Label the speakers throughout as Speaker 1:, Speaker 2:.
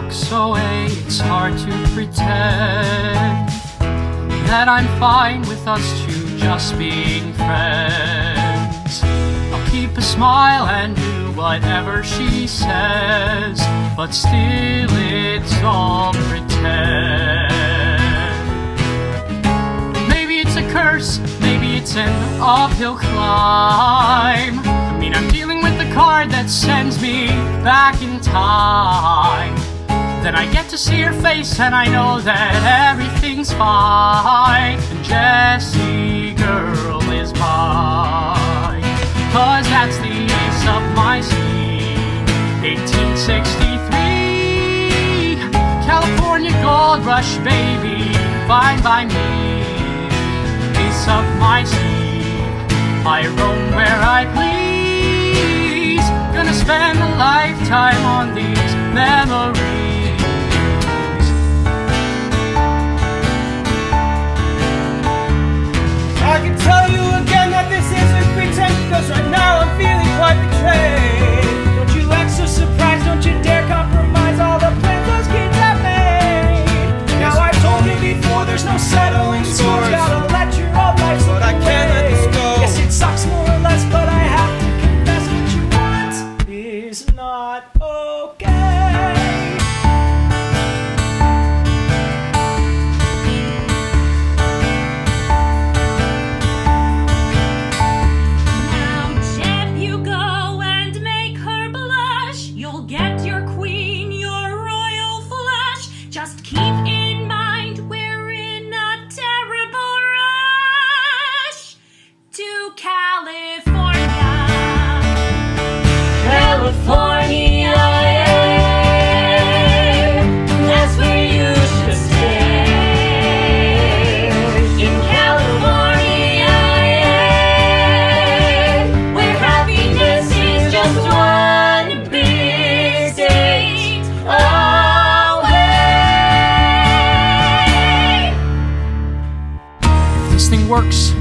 Speaker 1: walks away, it's hard to pretend that I'm fine with us two just being friends. I'll keep a smile and do whatever she says, but still it's all pretend. Maybe it's a curse, maybe it's an uphill climb. I mean, I'm dealing with the card that sends me back in time. Then I get to see her face and I know that everything's fine. And Jessie girl is mine, 'cause that's the ace up my sleeve. 1863, California gold rush, baby, fine by me. Ace up my sleeve, I roam where I please. Gonna spend a lifetime on these memories.
Speaker 2: I can tell you again that this isn't pretend, because right now I'm feeling quite betrayed. Don't you act so surprised, don't you dare compromise all the plans those kids have made. Now I've told you before, there's no settling scores. Gotta let your old life slip away. But I can't let this go. Yes, it sucks more or less, but I have to confess what you want is not okay.
Speaker 1: Works,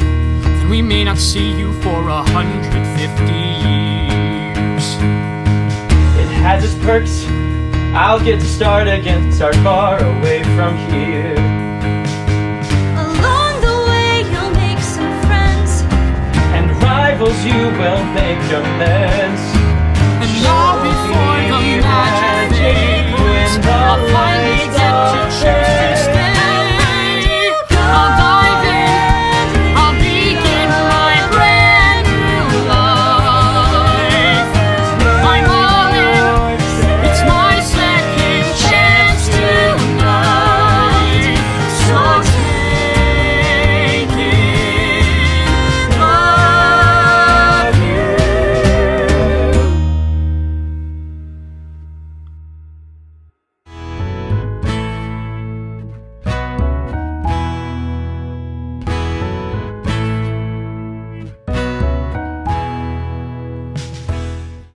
Speaker 1: then we may not see you for 150 years.
Speaker 2: It has its perks. I'll get to start again, start far away from here.
Speaker 3: Along the way you'll make some friends,
Speaker 2: and rivals you will make amends.